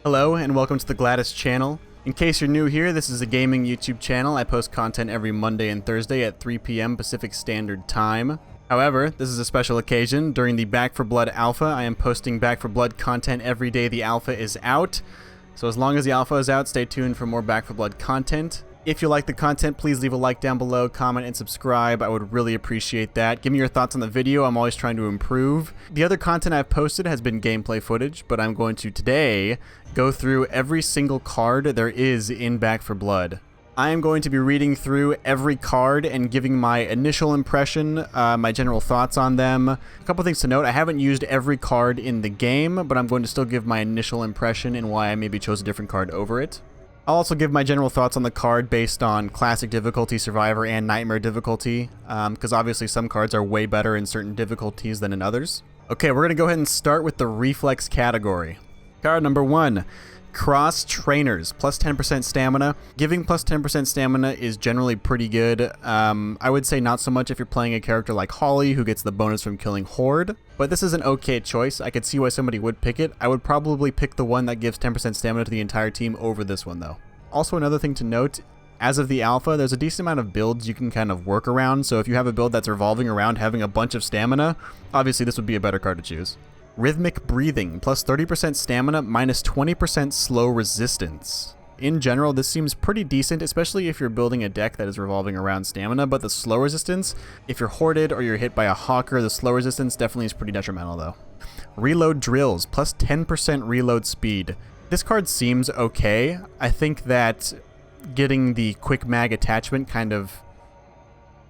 Hello and welcome to the Gladys channel. In case you're new here, this is a gaming YouTube channel. I post content every Monday and Thursday at 3 p.m. Pacific Standard Time. However, this is a special occasion. During the Back 4 Blood Alpha, I am posting Back 4 Blood content every day the alpha is out. So as long as the alpha is out, stay tuned for more Back 4 Blood content. If you like the content, please leave a like down below, comment, and subscribe. I would really appreciate that. Give me your thoughts on the video. I'm always trying to improve. The other content I've posted has been gameplay footage, but I'm going to today go through every single card there is in Back 4 Blood. I am going to be reading through every card and giving my initial impression, my general thoughts on them. A couple things to note, I haven't used every card in the game, but I'm going to still give my initial impression and why I maybe chose a different card over it. I'll also give my general thoughts on the card based on Classic difficulty, Survivor, and Nightmare difficulty, because obviously some cards are way better in certain difficulties than in others. Okay, we're going to go ahead and start with the Reflex category. Card number 1, Cross Trainers, plus 10% stamina. Giving plus 10% stamina is generally pretty good. I would say not so much if you're playing a character like Holly, who gets the bonus from killing Horde, but this is an okay choice. I could see why somebody would pick it. I would probably pick the one that gives 10% stamina to the entire team over this one, though. Also, another thing to note, as of the alpha, there's a decent amount of builds you can kind of work around, so if you have a build that's revolving around having a bunch of stamina, obviously this would be a better card to choose. Rhythmic Breathing, plus 30% stamina, minus 20% slow resistance. In general, this seems pretty decent, especially if you're building a deck that is revolving around stamina, but the slow resistance, if you're hoarded or you're hit by a Hawker, the slow resistance definitely is pretty detrimental though. Reload Drills, plus 10% reload speed. This card seems okay. I think that getting the quick mag attachment kind of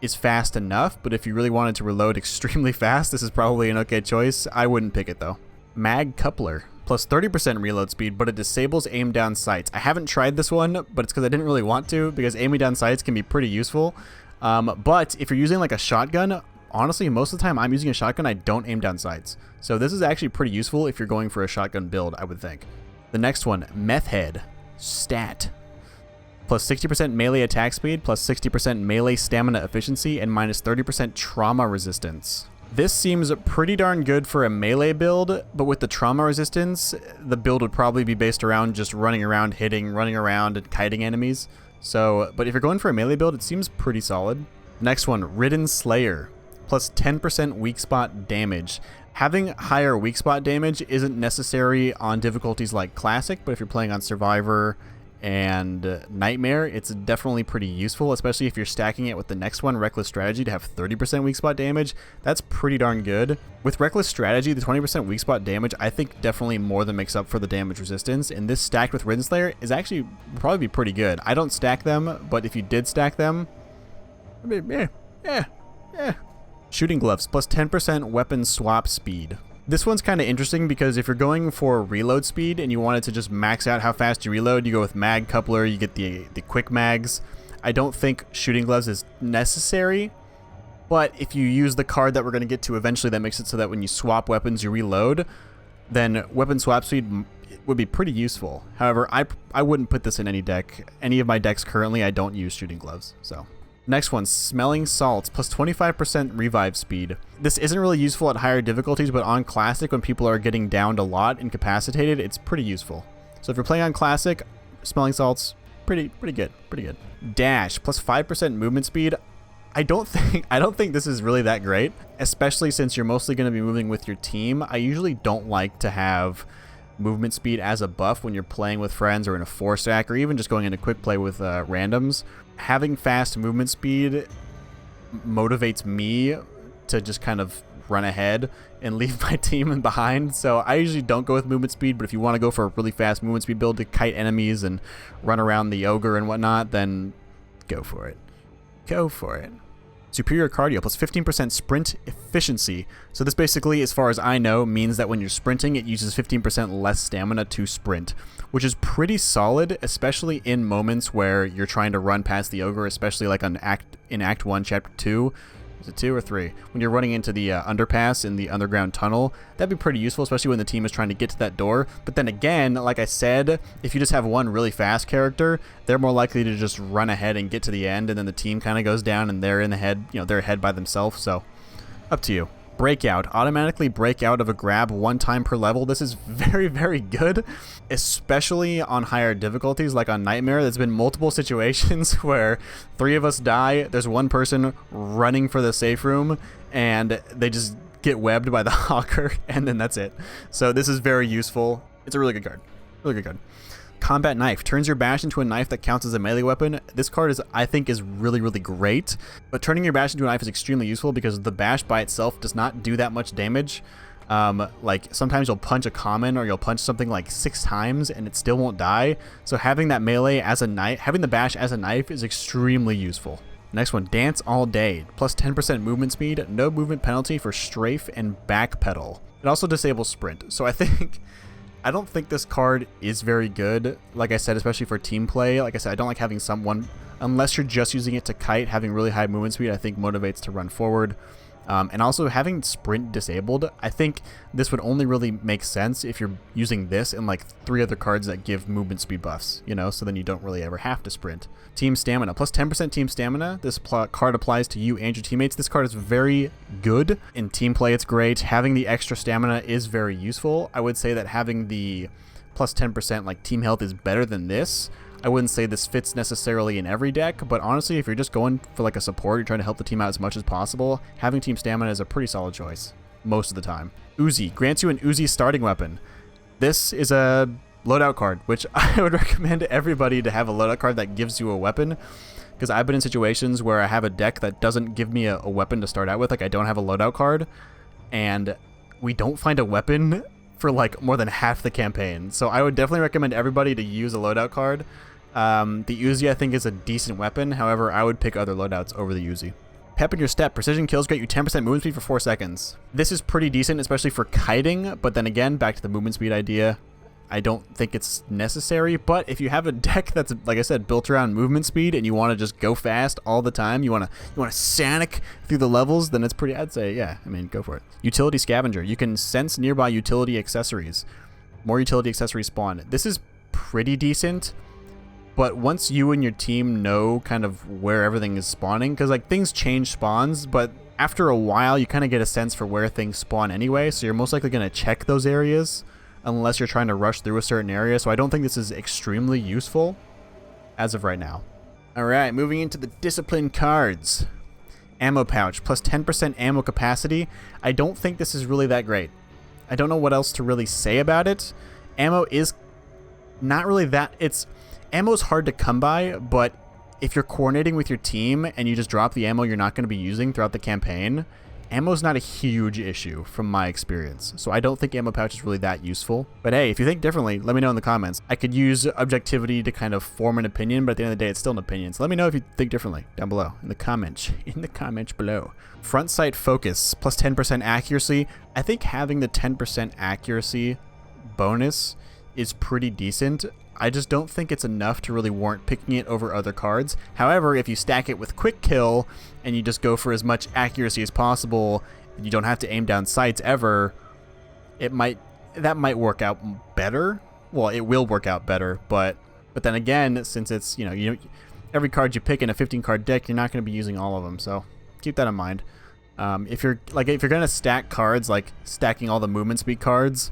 is fast enough, but if you really wanted to reload extremely fast, this is probably an okay choice. I wouldn't pick it though. Mag Coupler, plus 30% reload speed, but it disables aim down sights. I haven't tried this one, but it's because I didn't really want to, because aiming down sights can be pretty useful. But if you're using like a shotgun, honestly, most of the time I'm using a shotgun, I don't aim down sights. So this is actually pretty useful if you're going for a shotgun build, I would think. The next one, Meth Head, stat. Plus 60% melee attack speed, plus 60% melee stamina efficiency, and minus 30% trauma resistance. This seems pretty darn good for a melee build, but with the trauma resistance, the build would probably be based around just running around, hitting, running around, and kiting enemies. So, but if you're going for a melee build, it seems pretty solid. Next one, Ridden Slayer, plus 10% weak spot damage. Having higher weak spot damage isn't necessary on difficulties like Classic, but if you're playing on Survivor and Nightmare, it's definitely pretty useful, especially if you're stacking it with the next one, Reckless Strategy, to have 30% weak spot damage. That's pretty darn good. With Reckless Strategy, the 20% weak spot damage, I think definitely more than makes up for the damage resistance, and this stacked with Ridden Slayer is actually would probably be pretty good. I don't stack them, but if you did stack them, Shooting Gloves, plus 10% weapon swap speed. This one's kind of interesting because if you're going for reload speed and you wanted to just max out how fast you reload, you go with Mag Coupler, you get the quick mags. I don't think Shooting Gloves is necessary, but if you use the card that we're going to get to eventually that makes it so that when you swap weapons you reload, then weapon swap speed would be pretty useful. However, I wouldn't put this in any deck. Any of my decks currently, I don't use Shooting Gloves, so... Next one, Smelling Salts, plus 25% revive speed. This isn't really useful at higher difficulties, but on Classic, when people are getting downed a lot, incapacitated, it's pretty useful. So if you're playing on Classic, Smelling Salts, pretty good. Dash, plus 5% movement speed. I don't think this is really that great, especially since you're mostly going to be moving with your team. I usually don't like to have movement speed as a buff when you're playing with friends or in a 4-stack or even just going into quick play with randoms. Having fast movement speed motivates me to just kind of run ahead and leave my team behind. So I usually don't go with movement speed, but if you want to go for a really fast movement speed build to kite enemies and run around the ogre and whatnot, then go for it. Go for it. Superior Cardio, plus 15% sprint efficiency. So this basically, as far as I know, means that when you're sprinting, it uses 15% less stamina to sprint, which is pretty solid, especially in moments where you're trying to run past the ogre, especially like in Act 1, Chapter 2. Is it 2 or 3? When you're running into the underpass in the underground tunnel, that'd be pretty useful, especially when the team is trying to get to that door. But then again, like I said, if you just have one really fast character, they're more likely to just run ahead and get to the end, and then the team kind of goes down and they're in the head, they're ahead by themselves. So, up to you. Breakout. Automatically break out of a grab 1 time per level. This is very, very good, especially on higher difficulties like on Nightmare. There's been multiple situations where 3 of us die. There's 1 person running for the safe room, and they just get webbed by the Hawker, and then that's it. So this is very useful. It's a really good card. Really good card. Combat Knife. Turns your bash into a knife that counts as a melee weapon. This card is, I think, is really, really great. But turning your bash into a knife is extremely useful because the bash by itself does not do that much damage. Like sometimes you'll punch a common or you'll punch something like 6 times and it still won't die. So having that melee as a knife, having the bash as a knife is extremely useful. Next one, Dance All Day. Plus 10% movement speed, no movement penalty for strafe and backpedal. It also disables sprint. So I don't think this card is very good, like I said, especially for team play. Like I said, I don't like having someone, unless you're just using it to kite, having really high movement speed, I think motivates to run forward. And also having sprint disabled, I think this would only really make sense if you're using this and like 3 other cards that give movement speed buffs, you know, so then you don't really ever have to sprint. Team Stamina, plus 10% team stamina. This card applies to you and your teammates. This card is very good. In team play, it's great. Having the extra stamina is very useful. I would say that having the plus 10% like team health is better than this. I wouldn't say this fits necessarily in every deck, but honestly, if you're just going for like a support, you're trying to help the team out as much as possible, having team stamina is a pretty solid choice most of the time. Uzi grants you an Uzi starting weapon. This is a loadout card, which I would recommend to everybody to have a loadout card that gives you a weapon, because I've been in situations where I have a deck that doesn't give me a weapon to start out with, like I don't have a loadout card, and we don't find a weapon for like more than half the campaign. So I would definitely recommend everybody to use a loadout card. The Uzi, I think, is a decent weapon. However, I would pick other loadouts over the Uzi. Pep in your step. Precision kills grant you 10% movement speed for 4 seconds. This is pretty decent, especially for kiting. But then again, back to the movement speed idea, I don't think it's necessary. But if you have a deck that's, like I said, built around movement speed and you want to just go fast all the time, you want to Sonic through the levels, then it's pretty, I'd say, yeah, I mean, go for it. Utility Scavenger. You can sense nearby utility accessories. More utility accessories spawn. This is pretty decent. But once you and your team know kind of where everything is spawning, because like things change spawns, but after a while you kind of get a sense for where things spawn anyway, so you're most likely going to check those areas unless you're trying to rush through a certain area. So I don't think this is extremely useful as of right now. Alright, moving into the discipline cards. Ammo pouch, plus 10% ammo capacity. I don't think this is really that great. I don't know what else to really say about it. Ammo is not really that, ammo's hard to come by, but if you're coordinating with your team and you just drop the ammo you're not going to be using throughout the campaign, ammo's not a huge issue from my experience. So I don't think ammo pouch is really that useful. But hey, if you think differently, let me know in the comments. I could use objectivity to kind of form an opinion, but at the end of the day, it's still an opinion. So let me know if you think differently down below in the comments below. Front sight focus, plus 10% accuracy. I think having the 10% accuracy bonus is pretty decent. I just don't think it's enough to really warrant picking it over other cards. However, if you stack it with quick kill and you just go for as much accuracy as possible, and you don't have to aim down sights ever, that might work out better. Well, it will work out better, but then again, since it's, every card you pick in a 15 card deck, you're not going to be using all of them. So keep that in mind. If you're going to stack cards, like stacking all the movement speed cards,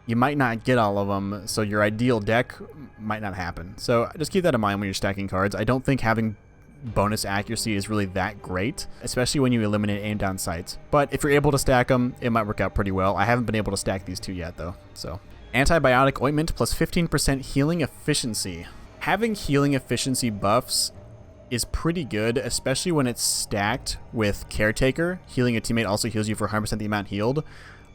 you might not get all of them, so your ideal deck might not happen. So just keep that in mind when you're stacking cards. I don't think having bonus accuracy is really that great, especially when you eliminate aim down sights. But if you're able to stack them, it might work out pretty well. I haven't been able to stack these 2 yet, though. So Antibiotic Ointment, plus 15% healing efficiency. Having healing efficiency buffs is pretty good, especially when it's stacked with Caretaker. Healing a teammate also heals you for 100% the amount healed.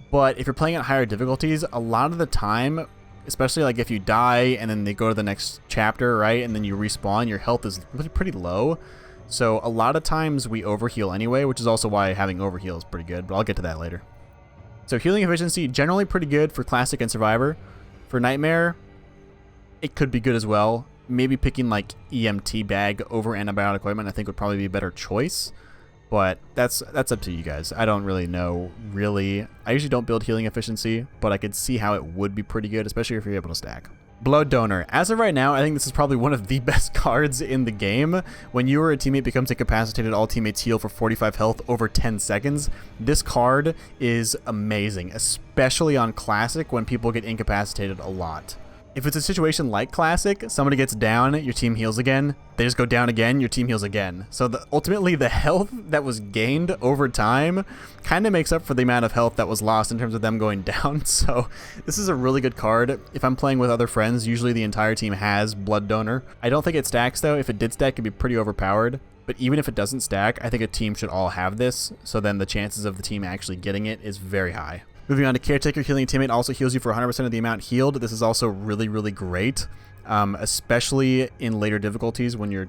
But if you're playing at higher difficulties, a lot of the time, especially like if you die and then they go to the next chapter, right, and then you respawn, your health is really pretty low. So a lot of times we overheal anyway, which is also why having overheal is pretty good, but I'll get to that later. So healing efficiency, generally pretty good for Classic and Survivor. For Nightmare, it could be good as well. Maybe picking like EMT bag over Antibiotic Ointment I think would probably be a better choice. But that's up to you guys. I don't really know, really. I usually don't build healing efficiency, but I could see how it would be pretty good, especially if you're able to stack. Blood Donor. As of right now, I think this is probably one of the best cards in the game. When you or a teammate becomes incapacitated, all teammates heal for 45 health over 10 seconds. This card is amazing, especially on Classic when people get incapacitated a lot. If it's a situation like Classic, somebody gets down, your team heals again, they just go down again, your team heals again. So ultimately, the health that was gained over time kind of makes up for the amount of health that was lost in terms of them going down. So this is a really good card. If I'm playing with other friends, usually the entire team has Blood Donor. I don't think it stacks, though. If it did stack, it'd be pretty overpowered. But even if it doesn't stack, I think a team should all have this, so then the chances of the team actually getting it is very high. Moving on to Caretaker, healing a teammate also heals you for 100% of the amount healed. This is also really, really great, especially in later difficulties when you're,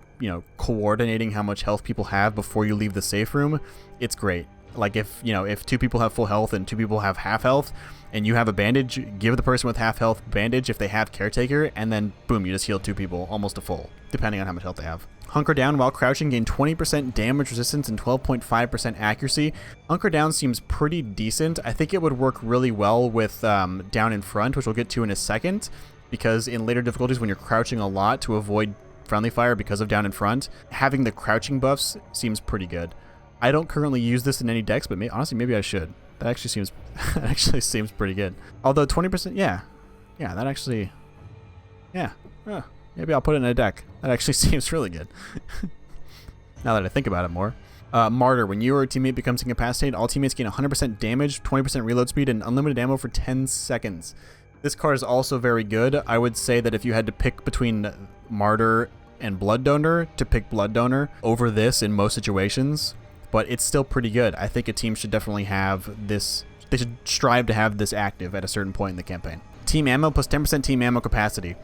coordinating how much health people have before you leave the safe room. It's great. Like if 2 people have full health and 2 people have half health and you have a bandage, give the person with half health bandage if they have Caretaker, and then boom, you just heal 2 people almost to full, depending on how much health they have. Hunker Down while crouching, gain 20% damage resistance and 12.5% accuracy. Hunker Down seems pretty decent. I think it would work really well with Down in Front, which we'll get to in a second, because in later difficulties when you're crouching a lot to avoid friendly fire because of Down in Front, having the crouching buffs seems pretty good. I don't currently use this in any decks, but honestly, maybe I should. That actually seems pretty good. Although 20%, yeah, that actually, yeah. Maybe I'll put it in a deck. That actually seems really good. Now that I think about it more. Martyr. When you or a teammate becomes incapacitated, all teammates gain 100% damage, 20% reload speed, and unlimited ammo for 10 seconds. This card is also very good. I would say that if you had to pick between Martyr and Blood Donor, to pick Blood Donor over this in most situations. But it's still pretty good. I think a team should definitely have this. They should strive to have this active at a certain point in the campaign. Team ammo plus 10% team ammo capacity.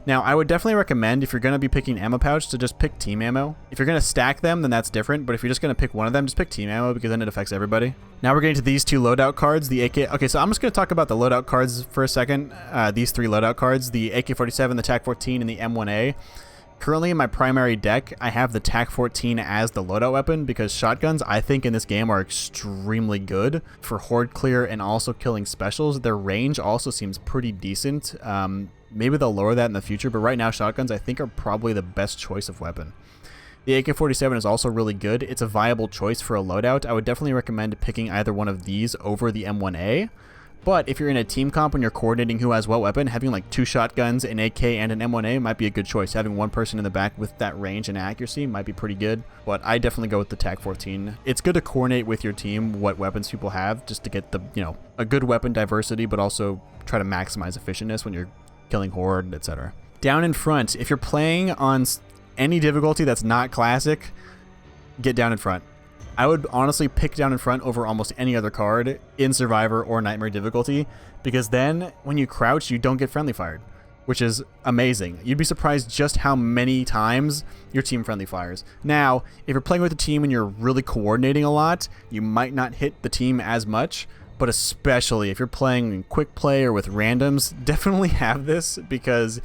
Now, I would definitely recommend, if you're going to be picking ammo pouch, to just pick team ammo. If you're going to stack them, then that's different, but if you're just going to pick one of them, just pick team ammo, because then it affects everybody. Now we're getting to these 2 loadout cards, the AK... Okay, so I'm just going to talk about the loadout cards for a second. These 3 loadout cards, the AK-47, the TAC-14, and the M1A. Currently in my primary deck, I have the TAC-14 as the loadout weapon because shotguns, I think, in this game are extremely good for horde clear and also killing specials. Their range also seems pretty decent. Maybe they'll lower that in the future, but right now shotguns, I think, are probably the best choice of weapon. The AK-47 is also really good. It's a viable choice for a loadout. I would definitely recommend picking either one of these over the M1A. But if you're in a team comp and you're coordinating who has what weapon, having like 2 shotguns, an AK, and an M1A might be a good choice. Having one person in the back with that range and accuracy might be pretty good. But I definitely go with the TAC-14. It's good to coordinate with your team what weapons people have, just to get the, a good weapon diversity, but also try to maximize efficientness when you're killing horde, etc. Down in Front. If you're playing on any difficulty that's not classic, get Down in Front. I would honestly pick Down in Front over almost any other card in Survivor or Nightmare difficulty, because then when you crouch, you don't get friendly fired, which is amazing. You'd be surprised just how many times your team friendly fires. Now, if you're playing with a team and you're really coordinating a lot, you might not hit the team as much, but especially if you're playing in quick play or with randoms, definitely have this, because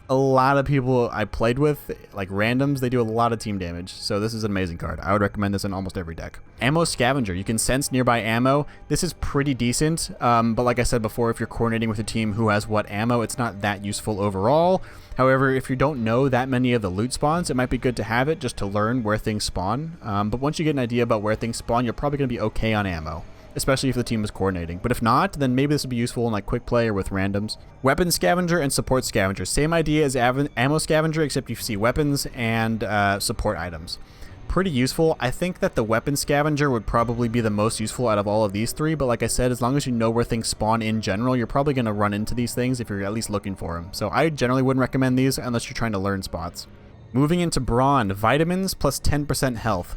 a lot of people I played with, like randoms, they do a lot of team damage. So this is an amazing card. I would recommend this in almost every deck. Ammo Scavenger. You can sense nearby ammo. This is pretty decent, but like I said before, if you're coordinating with a team who has what ammo, it's not that useful overall. However, if you don't know that many of the loot spawns, it might be good to have it just to learn where things spawn. But once you get an idea about where things spawn, you're probably going to be okay on ammo, especially if the team is coordinating. But if not, then maybe this would be useful in like quick play or with randoms. Weapon Scavenger and Support Scavenger. Same idea as Ammo Scavenger, except you see weapons and support items. Pretty useful. I think that the Weapon Scavenger would probably be the most useful out of all of these 3, but like I said, as long as you know where things spawn in general, you're probably going to run into these things if you're at least looking for them. So I generally wouldn't recommend these unless you're trying to learn spots. Moving into Brawn. Vitamins plus 10% health.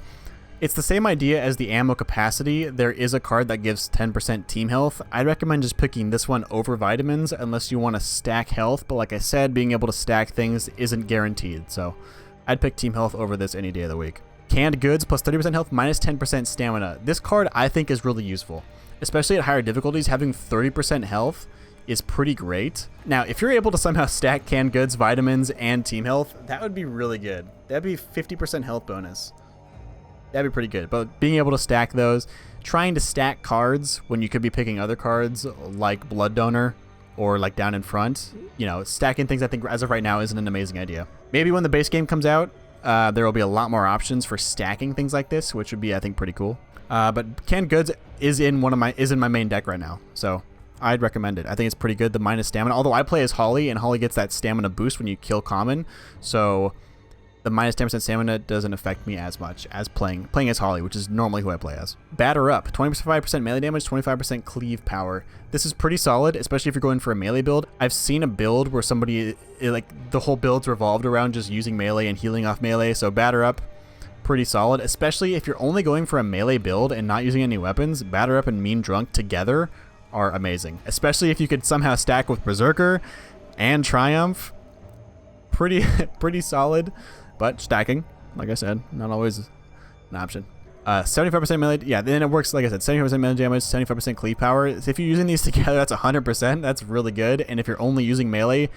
It's the same idea as the ammo capacity. There is a card that gives 10% team health. I'd recommend just picking this one over vitamins unless you want to stack health, but like I said, being able to stack things isn't guaranteed, so I'd pick team health over this any day of the week. Canned Goods plus 30% health minus 10% stamina. This card I think is really useful, especially at higher difficulties. Having 30% health is pretty great. Now, if you're able to somehow stack Canned Goods, vitamins, and team health, that would be really good. That'd be 50% health bonus. That'd be pretty good. But being able to stack those, trying to stack cards when you could be picking other cards like Blood Donor or like down in front, you know, stacking things I think as of right now isn't an amazing idea. Maybe when the base game comes out, there will be a lot more options for stacking things like this, which would be, I think, pretty cool. But Canned Goods is in my main deck right now, so I'd recommend it. I think it's pretty good. The minus stamina, although I play as Holly, and Holly gets that stamina boost when you kill common, so the minus 10% stamina doesn't affect me as much as playing as Holly, which is normally who I play as. Batter Up, 25% melee damage, 25% cleave power. This is pretty solid, especially if you're going for a melee build. I've seen a build where somebody, like, the whole build's revolved around just using melee and healing off melee, so Batter Up, pretty solid, especially if you're only going for a melee build and not using any weapons. Batter Up and Mean Drunk together are amazing, especially if you could somehow stack with Berserker and Triumph. Pretty solid. But stacking, like I said, not always an option. 75% melee, yeah, then it works, like I said, 75% melee damage, 75% cleave power. If you're using these together, that's 100%. That's really good. And if you're only using melee,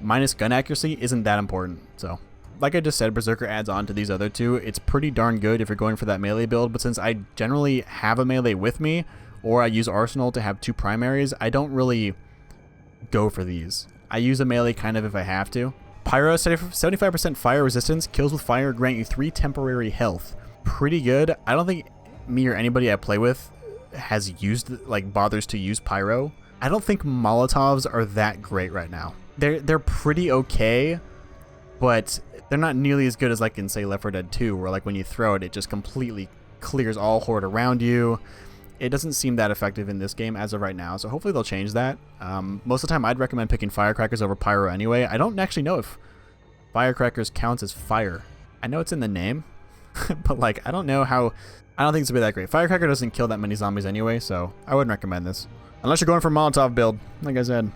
minus gun accuracy isn't that important. So, like I just said, Berserker adds on to these other two. It's pretty darn good if you're going for that melee build. But since I generally have a melee with me, or I use Arsenal to have two primaries, I don't really go for these. I use a melee kind of if I have to. Pyro, 75% fire resistance, kills with fire grant you 3 temporary health. Pretty good. I don't think me or anybody I play with has used, like, bothers to use Pyro. I don't think Molotovs are that great right now. They're pretty okay, but they're not nearly as good as, like, in, say, Left 4 Dead 2, where, like, when you throw it, it just completely clears all horde around you. It doesn't seem that effective in this game as of right now, so hopefully they'll change that. Most of the time, I'd recommend picking Firecrackers over Pyro anyway. I don't actually know if Firecrackers counts as fire. I know it's in the name, but, like, I don't know how... I don't think it's going to be that great. Firecracker doesn't kill that many zombies anyway, so I wouldn't recommend this. Unless you're going for Molotov build, like I said.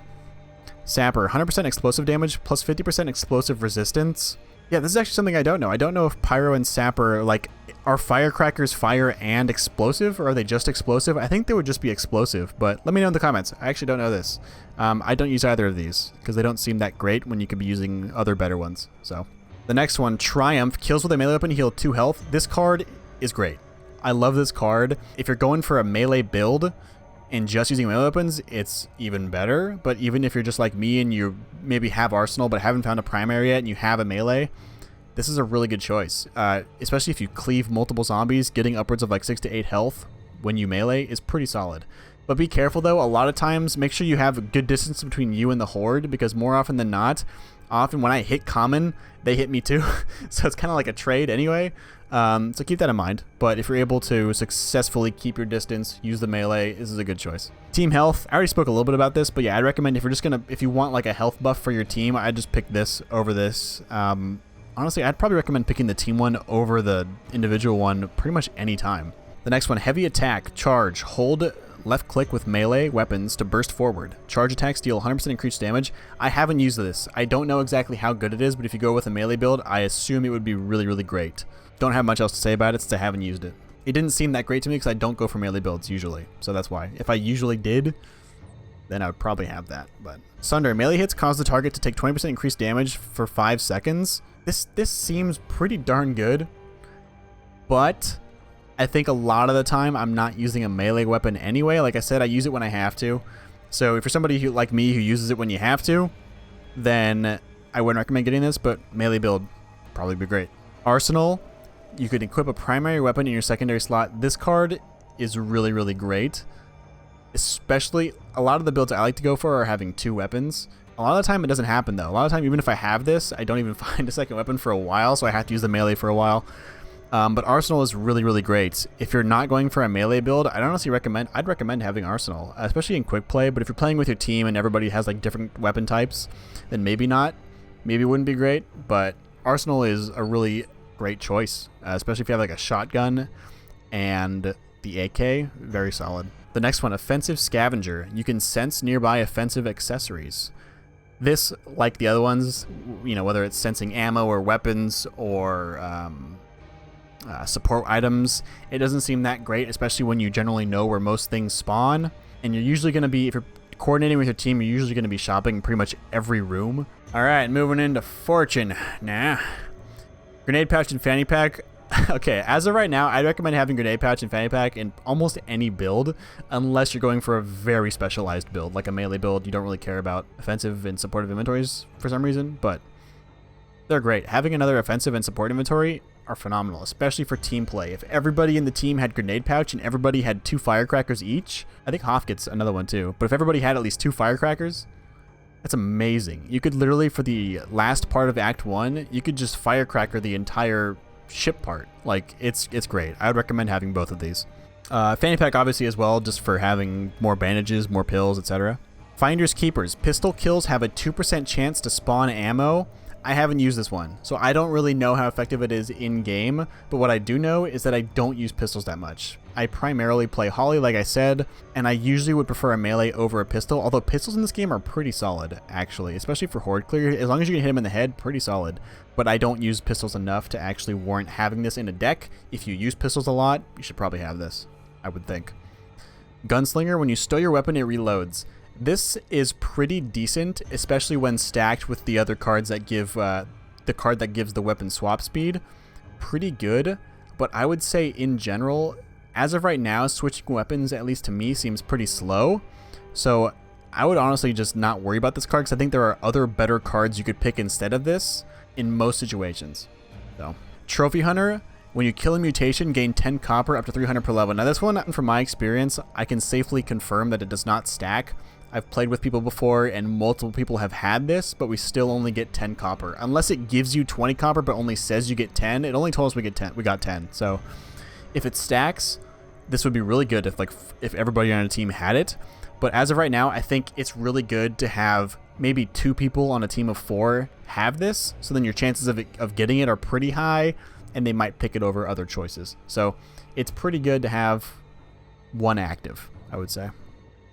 Sapper, 100% explosive damage, plus 50% explosive resistance. Yeah, this is actually something I don't know. I don't know if Pyro and Sapper, like, are Firecrackers fire and explosive, or are they just explosive? I think they would just be explosive, but let me know in the comments. I actually don't know this. I don't use either of these, because they don't seem that great when you could be using other better ones. So, the next one, Triumph, kills with a melee weapon, heal 2 health. This card is great. I love this card. If you're going for a melee build and just using melee weapons, it's even better. But even if you're just like me and you maybe have Arsenal but haven't found a primary yet and you have a melee, this is a really good choice. Especially if you cleave multiple zombies, getting upwards of like 6 to 8 health when you melee is pretty solid. But be careful though, a lot of times make sure you have a good distance between you and the horde, because more often than not, often when I hit common, they hit me too. So it's kind of like a trade anyway. So keep that in mind. But if you're able to successfully keep your distance, use the melee, this is a good choice. Team health, I already spoke a little bit about this, but yeah, I'd recommend if you want like a health buff for your team, I'd just pick this over this. Honestly, I'd probably recommend picking the team one over the individual one pretty much any time. The next one, heavy attack, charge, hold left click with melee weapons to burst forward. Charge attacks deal 100% increased damage. I haven't used this. I don't know exactly how good it is, but if you go with a melee build, I assume it would be really, really great. Don't have much else to say about it since I haven't used it. It didn't seem that great to me because I don't go for melee builds usually, so that's why. If I usually did, then I would probably have that. But Sunder, melee hits cause the target to take 20% increased damage for 5 seconds. This seems pretty darn good, but I think a lot of the time I'm not using a melee weapon anyway. Like I said, I use it when I have to. So if you're somebody like me who uses it when you have to, then I wouldn't recommend getting this, but melee build probably be great. Arsenal, you could equip a primary weapon in your secondary slot. This card is really, really great. Especially, a lot of the builds I like to go for are having 2 weapons. A lot of the time it doesn't happen though. A lot of the time, even if I have this, I don't even find a second weapon for a while, so I have to use the melee for a while. But Arsenal is really, really great. If you're not going for a melee build, I'd recommend having Arsenal, especially in quick play. But if you're playing with your team and everybody has like different weapon types, then maybe not. Maybe it wouldn't be great, but Arsenal is a really great choice, especially if you have like a shotgun and the AK, very solid. The next one, Offensive Scavenger. You can sense nearby offensive accessories. This, like the other ones, you know, whether it's sensing ammo or weapons or support items, it doesn't seem that great, especially when you generally know where most things spawn. And you're usually going to be, if you're coordinating with your team, you're usually going to be shopping in pretty much every room. All right, moving into Fortune. Grenade pouch and fanny pack. Okay, as of right now, I'd recommend having Grenade Pouch and Fanny Pack in almost any build, unless you're going for a very specialized build, like a melee build. You don't really care about offensive and supportive inventories for some reason, but they're great. Having another offensive and support inventory are phenomenal, especially for team play. If everybody in the team had Grenade Pouch and everybody had 2 Firecrackers each, I think Hoff gets another one too, but if everybody had at least 2 Firecrackers, that's amazing. You could literally, for the last part of Act 1, you could just Firecracker the entire ship part. Like, it's great. I would recommend having both of these. Fanny Pack obviously as well, just for having more bandages, more pills, etc. Finders Keepers. Pistol kills have a 2% chance to spawn ammo. I haven't used this one, so I don't really know how effective it is in-game, but what I do know is that I don't use pistols that much. I primarily play Holly, like I said, and I usually would prefer a melee over a pistol, although pistols in this game are pretty solid, actually, especially for horde clear. As long as you can hit them in the head, pretty solid. But I don't use pistols enough to actually warrant having this in a deck. If you use pistols a lot, you should probably have this, I would think. Gunslinger, when you stow your weapon, it reloads. This is pretty decent, especially when stacked with the other cards that give the card that gives the weapon swap speed. Pretty good, but I would say in general, as of right now, switching weapons, at least to me, seems pretty slow. So I would honestly just not worry about this card, because I think there are other better cards you could pick instead of this in most situations. So, Trophy Hunter. When you kill a mutation, gain 10 copper up to 300 per level. Now this one, from my experience, I can safely confirm that it does not stack. I've played with people before and multiple people have had this, but we still only get 10 copper. Unless it gives you 20 copper but only says you get 10, it only told us we got 10. So if it stacks, this would be really good if everybody on a team had it. But as of right now, I think it's really good to have maybe 2 people on a team of 4 have this, so then your chances of getting it are pretty high, and they might pick it over other choices. So it's pretty good to have 1 active, I would say.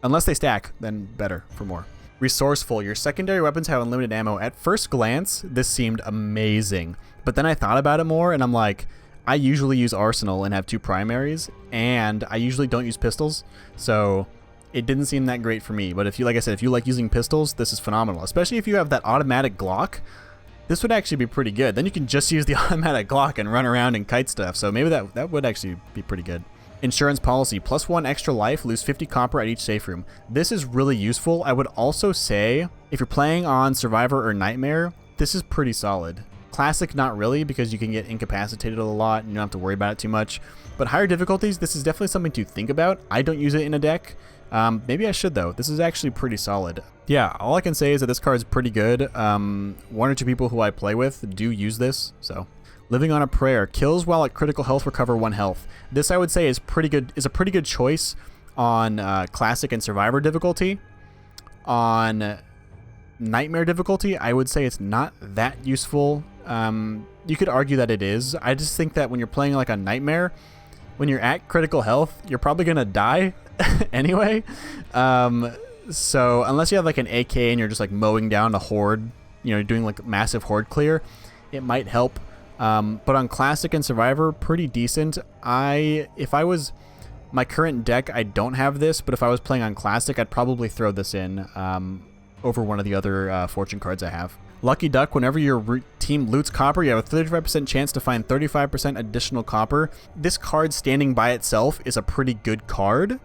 Unless they stack, then better for more. Resourceful. Your secondary weapons have unlimited ammo. At first glance, this seemed amazing. But then I thought about it more, and I'm like, I usually use Arsenal and have 2 primaries, and I usually don't use pistols, so it didn't seem that great for me. But if you, like I said, if you like using pistols, this is phenomenal. Especially if you have that automatic Glock, this would actually be pretty good. Then you can just use the automatic Glock and run around and kite stuff, so maybe that would actually be pretty good. Insurance policy, +1 extra life, lose 50 copper at each safe room. This is really useful. I would also say, if you're playing on Survivor or Nightmare, this is pretty solid. Classic, not really, because you can get incapacitated a lot and you don't have to worry about it too much. But higher difficulties, this is definitely something to think about. I don't use it in a deck. Maybe I should, though. This is actually pretty solid. Yeah, all I can say is that this card is pretty good. 1 or 2 people who I play with do use this, so... Living on a Prayer. Kills while at critical health, recover 1 health. This, I would say, is a pretty good choice on Classic and Survivor difficulty. On Nightmare difficulty, I would say it's not that useful. You could argue that it is. I just think that when you're playing like a Nightmare, when you're at critical health, you're probably going to die anyway. So unless you have like an AK and you're just like mowing down a horde, you know, doing like massive horde clear, it might help. But on Classic and Survivor, pretty decent. If I was my current deck, I don't have this, but if I was playing on Classic, I'd probably throw this in over one of the other fortune cards I have. Lucky Duck, whenever your team loots copper, you have a 35% chance to find 35% additional copper. This card standing by itself is a pretty good card,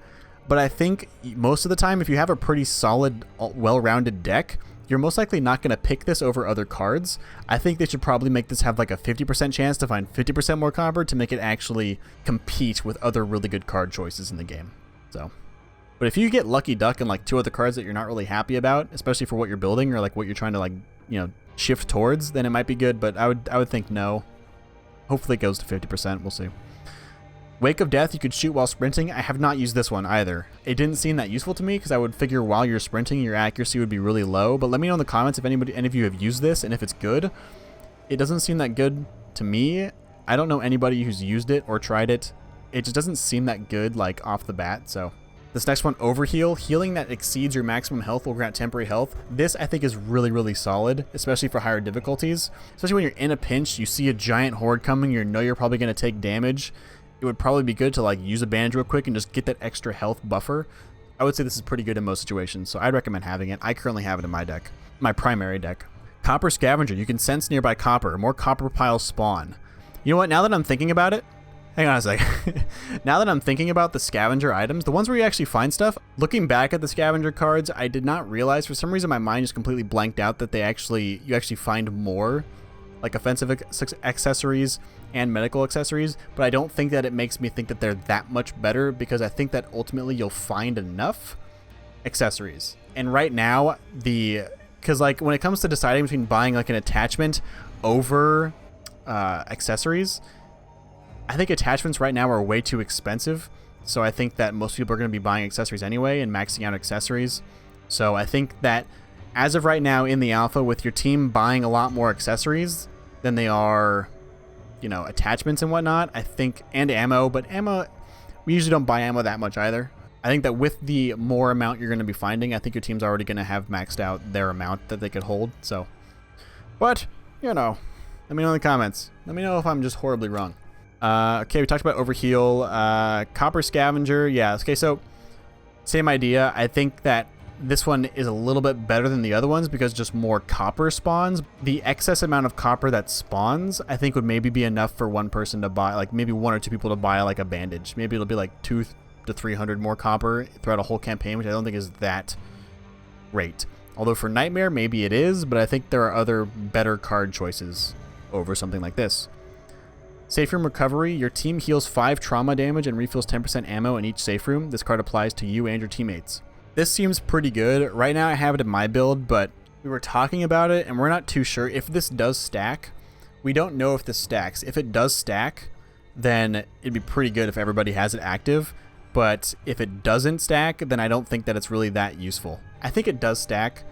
but I think most of the time, if you have a pretty solid, well-rounded deck, you're most likely not going to pick this over other cards. I think they should probably make this have like a 50% chance to find 50% more copper to make it actually compete with other really good card choices in the game. So, but if you get Lucky Duck and like 2 other cards that you're not really happy about, especially for what you're building or like what you're trying to like, you know, shift towards, then it might be good, but I would think no. Hopefully it goes to 50%, we'll see. Wake of Death, you could shoot while sprinting. I have not used this one either. It didn't seem that useful to me because I would figure while you're sprinting, your accuracy would be really low. But let me know in the comments if any of you have used this and if it's good. It doesn't seem that good to me. I don't know anybody who's used it or tried it. It just doesn't seem that good like off the bat. So this next one, Overheal. Healing that exceeds your maximum health will grant temporary health. This I think is really, really solid, especially for higher difficulties. Especially when you're in a pinch, you see a giant horde coming, you know you're probably going to take damage. It would probably be good to like use a bandage real quick and just get that extra health buffer. I would say this is pretty good in most situations, so I'd recommend having it. I currently have it in my deck, my primary deck. Copper Scavenger. You can sense nearby copper. More copper piles spawn. You know what? Now that I'm thinking about it, hang on a sec. Now that I'm thinking about the scavenger items, the ones where you actually find stuff, looking back at the scavenger cards, I did not realize, for some reason my mind just completely blanked out that you actually find more like offensive accessories and medical accessories, but I don't think that it makes me think that they're that much better, because I think that ultimately you'll find enough accessories. And right now, because like when it comes to deciding between buying like an attachment over accessories, I think attachments right now are way too expensive. So I think that most people are going to be buying accessories anyway and maxing out accessories. So I think that as of right now in the alpha, with your team buying a lot more accessories than they are, you know, attachments and whatnot, I think, and ammo, but ammo, we usually don't buy ammo that much either. I think that with the more amount you're going to be finding, I think your team's already going to have maxed out their amount that they could hold. So, but, you know, let me know in the comments. Let me know if I'm just horribly wrong. Okay, we talked about overheal, copper scavenger. Yeah, okay, so same idea. I think that this one is a little bit better than the other ones because just more copper spawns. The excess amount of copper that spawns, I think, would maybe be enough for one person to buy, like maybe 1 or 2 people to buy like a bandage. Maybe it'll be like 200 to 300 more copper throughout a whole campaign, which I don't think is that great. Although for Nightmare, maybe it is, but I think there are other better card choices over something like this. Safe room recovery. Your team heals 5 trauma damage and refills 10% ammo in each safe room. This card applies to you and your teammates. This seems pretty good. Right now I have it in my build, but we were talking about it and we're not too sure if this does stack. We don't know if this stacks. If it does stack, then it'd be pretty good if everybody has it active. But if it doesn't stack, then I don't think that it's really that useful. I think it does stack,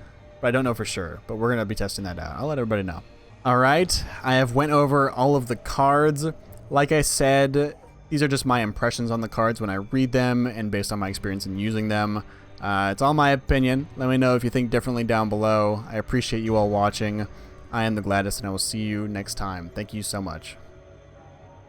but I don't know for sure. But we're going to be testing that out. I'll let everybody know. All right, I have went over all of the cards. Like I said, these are just my impressions on the cards when I read them and based on my experience in using them. It's all my opinion. Let me know if you think differently down below. I appreciate you all watching. I am the Gladys, and I will see you next time. Thank you so much.